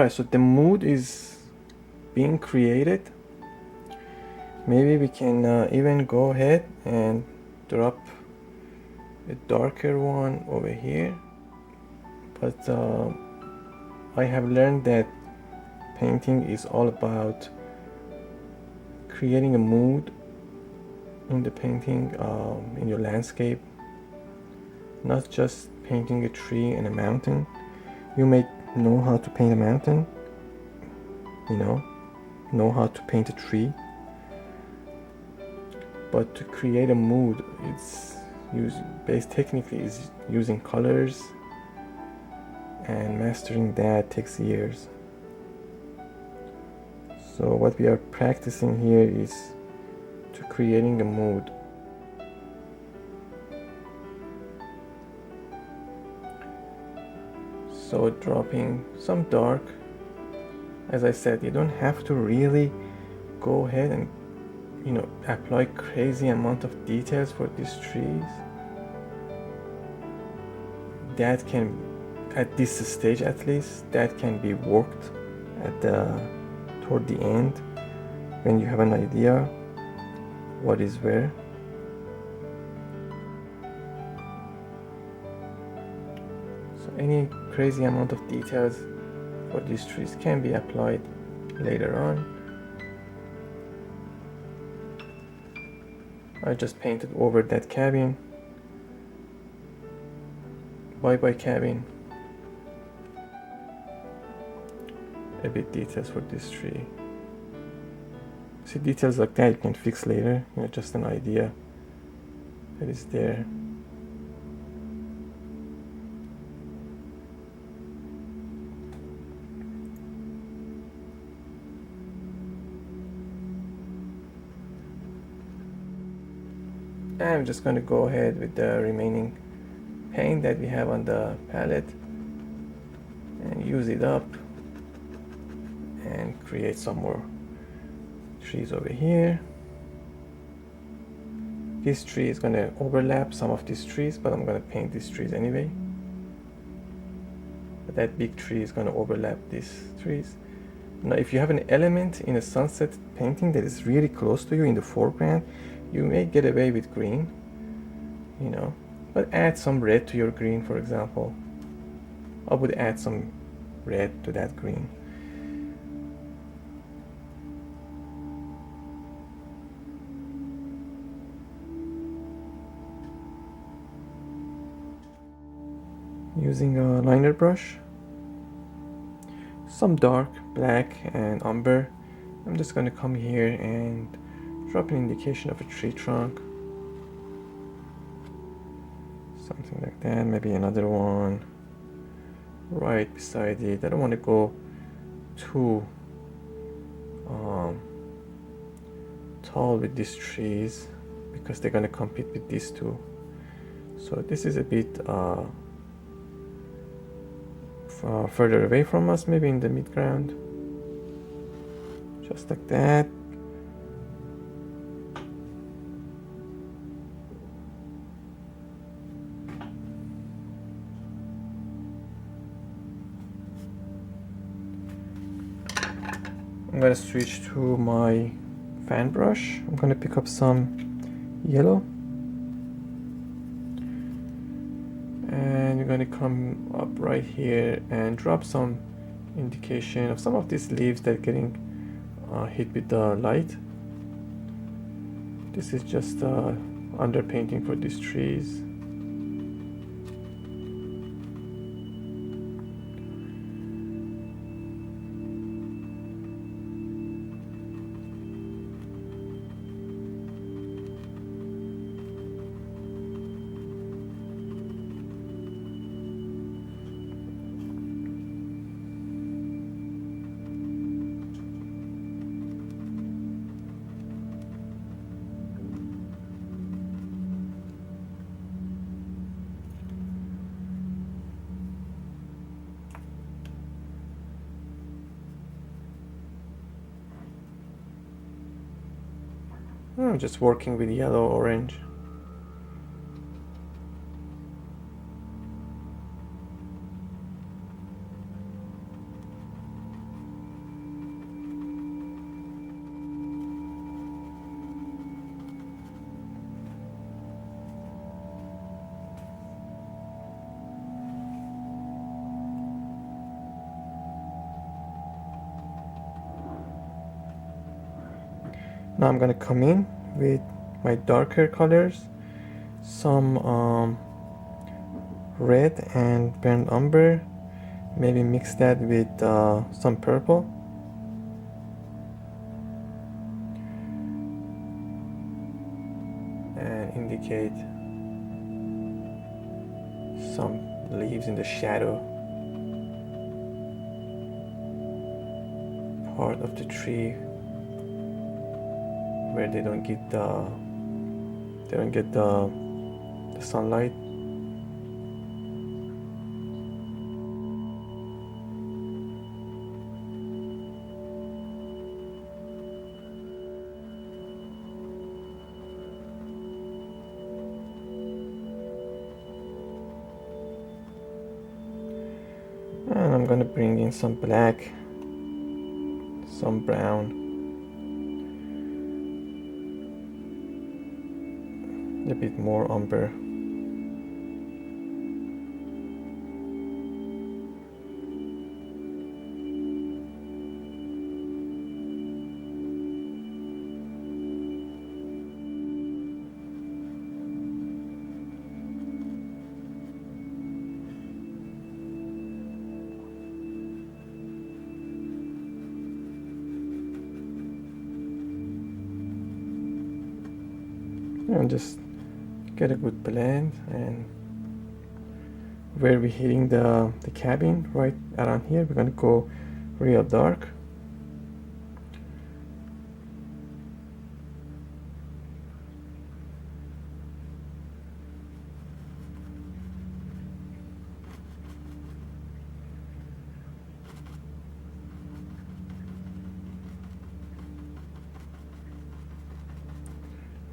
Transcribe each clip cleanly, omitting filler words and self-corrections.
Alright, so the mood is being created. Maybe we can even go ahead and drop a darker one over here. But I have learned that painting is all about creating a mood in the painting, in your landscape. Not just painting a tree and a mountain. You may know how to paint a mountain, know how to paint a tree, but to create a mood, technically is using colors, and mastering that takes years. So what we are practicing here is to creating a mood. So dropping some dark. As I said, you don't have to really go ahead and apply crazy amount of details for these trees. That can, at this stage at least, that can be worked toward the end, when you have an idea what is where. So any crazy amount of details for these trees can be applied later on. I just painted over that cabin. Bye cabin. A bit details for this tree. See, details like that you can fix later, just an idea that is there. I'm just going to go ahead with the remaining paint that we have on the palette and use it up and create some more trees over here. This tree is going to overlap some of these trees, but I'm going to paint these trees anyway. But that big tree is going to overlap these trees. Now if you have an element in a sunset painting that is really close to you in the foreground, you may get away with green, but add some red to your green, for example. I would add some red to that green. Using a liner brush, some dark black and umber, I'm just going to come here and drop an indication of a tree trunk, something like that. Maybe another one right beside it. I don't want to go too tall with these trees because they're going to compete with these two. So this is a bit further away from us, maybe in the mid-ground, just like that. I'm going to switch to my fan brush. I'm going to pick up some yellow. And you're going to come up right here and drop some indication of some of these leaves that are getting hit with the light. This is just underpainting for these trees. I'm just working with yellow, orange. Now I'm gonna come in with my darker colors, some red and burnt umber, maybe mix that with some purple. And indicate some leaves in the shadow part of the tree where they don't get the sunlight. And I'm gonna bring in some black, some brown, a bit more umber. And just get a good blend. And where we're hitting the cabin, right around here, we're gonna go real dark.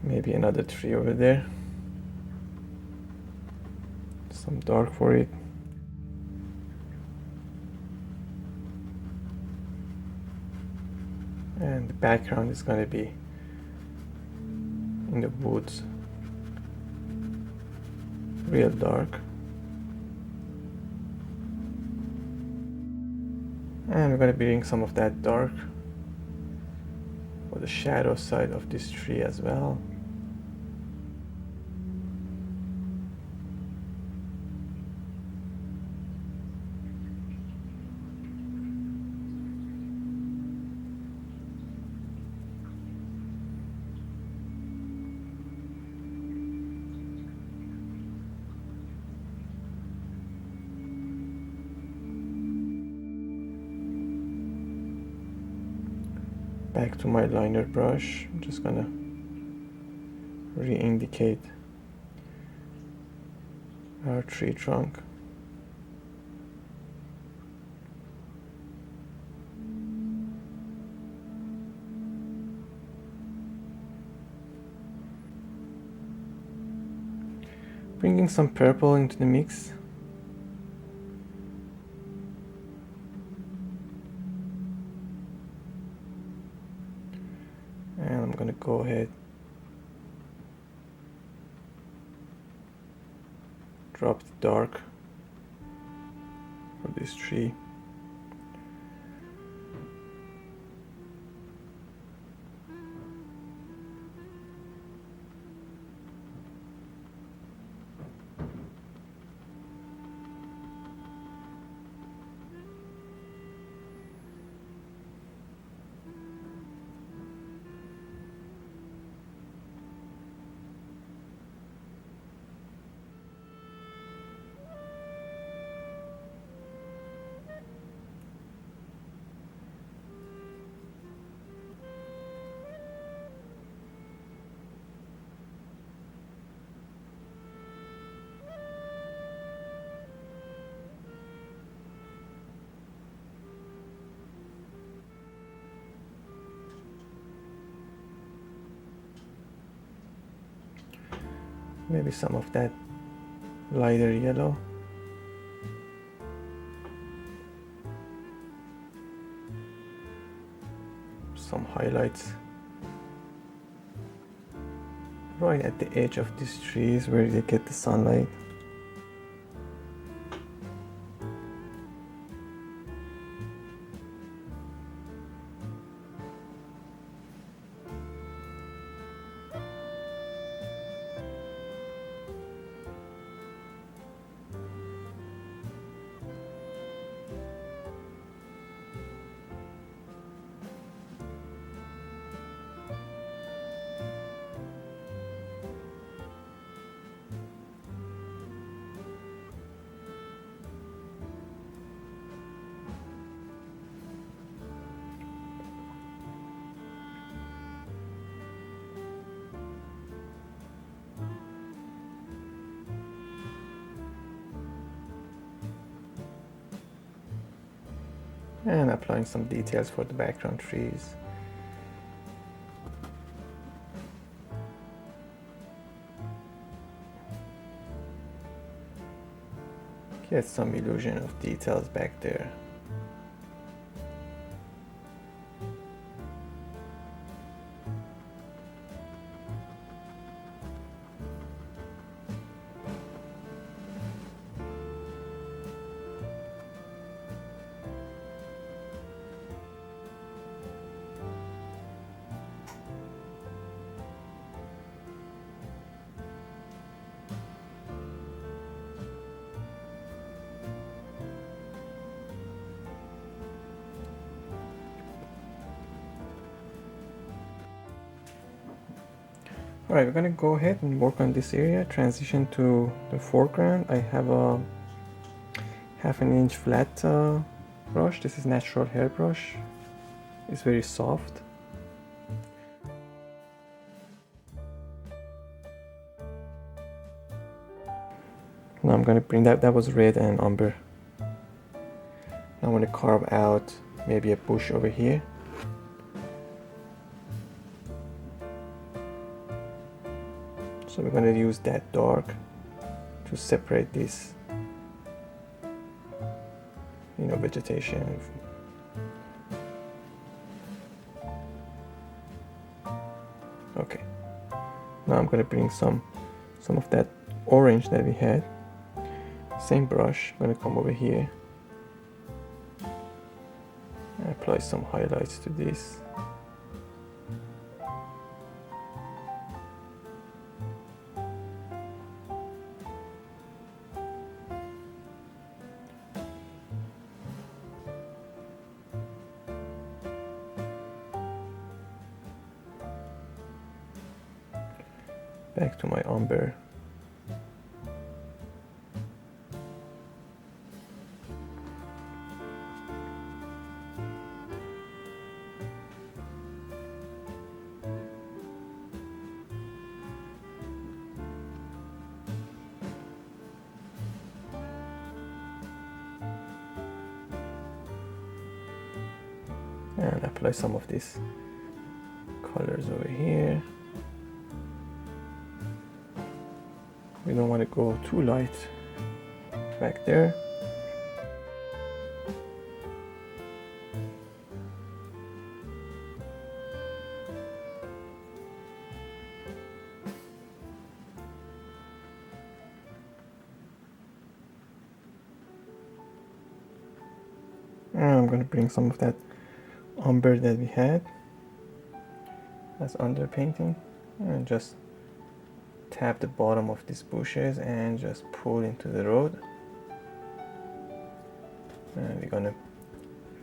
Maybe another tree over there, some dark for it. And the background is going to be in the woods, real dark. And we're going to bring some of that dark for the shadow side of this tree as well. Back to my liner brush, I'm just gonna re-indicate our tree trunk. Bringing some purple into the mix. And I'm gonna go ahead, drop the dark for this tree. Maybe some of that lighter yellow. Some highlights right at the edge of these trees where they get the sunlight. and applying some details for the background trees. Get some illusion of details back there. Alright, we're gonna go ahead and work on this area, transition to the foreground. I have a 1/2 inch flat brush. This is natural hair brush. It's very soft. Now I'm gonna bring that was red and umber. Now I'm gonna carve out maybe a bush over here. So we're going to use that dark to separate this, vegetation. Okay. Now I'm going to bring some of that orange that we had. Same brush. I'm going to come over here and apply some highlights to this. Back to my umber. And apply some of these colors over here. We don't want to go too light back there. And I'm going to bring some of that umber that we had as underpainting and just tap the bottom of these bushes and just pull into the road. And we're gonna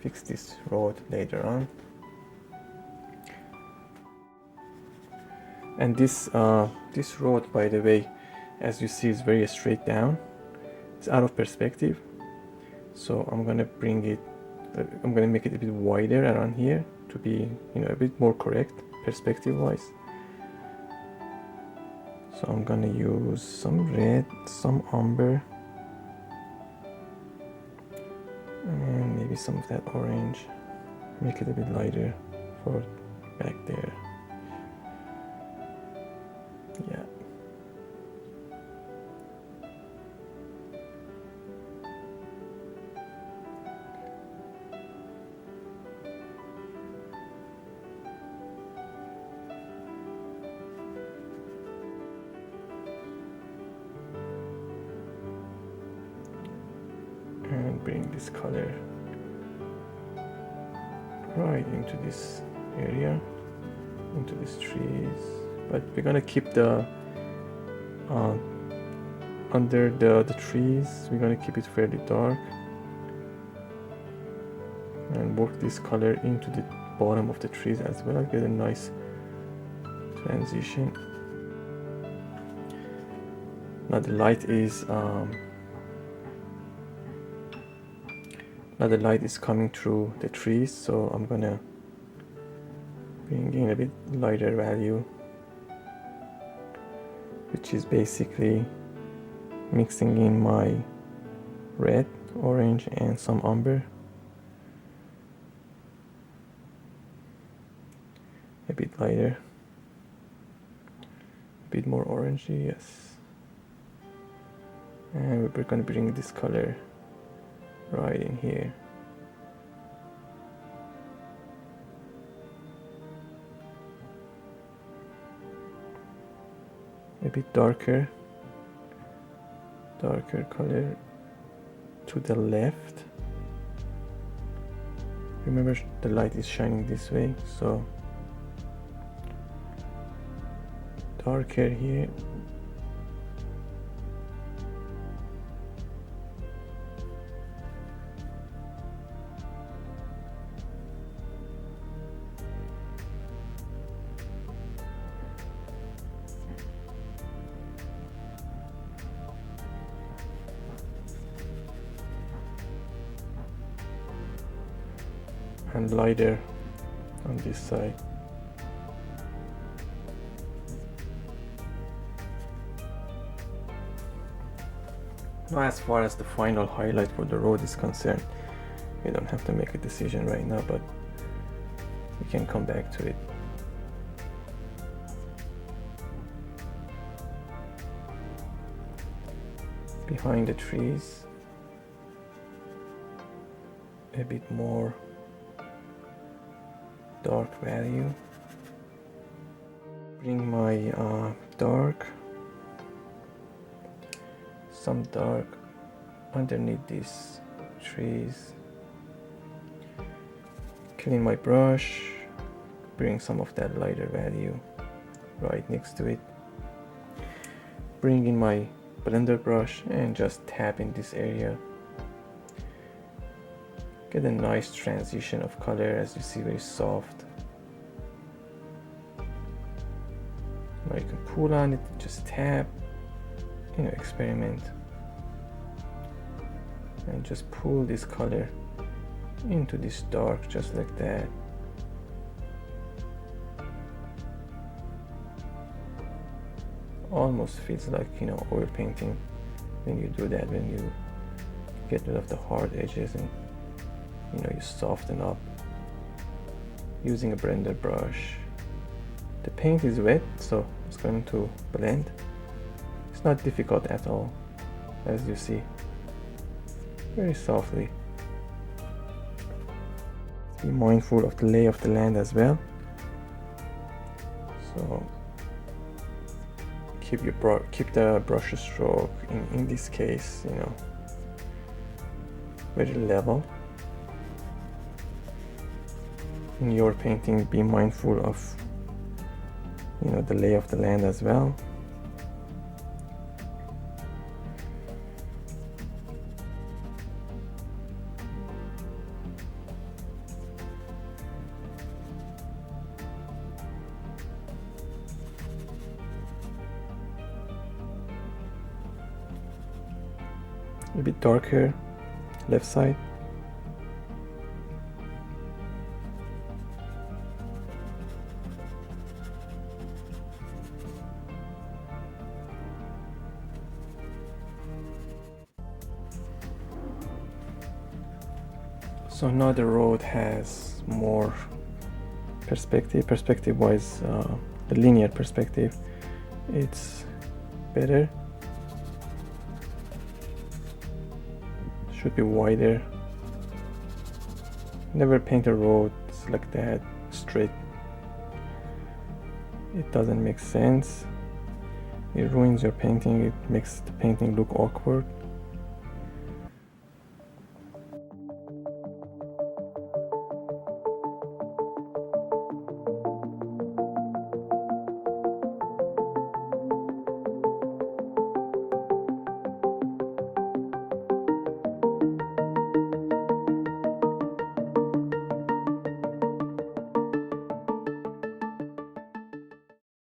fix this road later on. And this road, by the way, as you see, is very straight down. It's out of perspective, so I'm gonna make it a bit wider around here to be, a bit more correct perspective wise. So I'm gonna use some red, some umber, and maybe some of that orange. Make it a bit lighter for back there. Yeah. And bring this color right into this area, into these trees. But we're gonna keep the under the trees, we're gonna keep it fairly dark and work this color into the bottom of the trees as well. Get a nice transition. Now the light is coming through the trees, so I'm gonna bring in a bit lighter value, which is basically mixing in my red, orange, and some umber. a bit lighter, a bit more orangey, yes. And we're going to bring this color right in here. A bit darker color to the left. Remember, the light is shining this way, so darker here. And lighter on this side. Now, as far as the final highlight for the road is concerned, we don't have to make a decision right now, but we can come back to it. Behind the trees, a bit more dark value. Bring my some dark underneath these trees. Clean my brush, bring some of that lighter value right next to it. Bring in my blender brush and just tap in this area. Get a nice transition of color, as you see, very soft. Now you can pull on it, just tap, experiment. And just pull this color into this dark, just like that. Almost feels like, oil painting when you do that, when you get rid of the hard edges and you soften up using a blender brush. The paint is wet, so it's going to blend. It's not difficult at all, as you see, very softly. Be mindful of the lay of the land as well. So keep the brush stroke in this case, very level. In your painting, be mindful of the lay of the land as well. A bit darker left side. So now the road has more perspective wise, the linear perspective, it's better, should be wider. Never paint a road like that straight, it doesn't make sense, it ruins your painting, it makes the painting look awkward.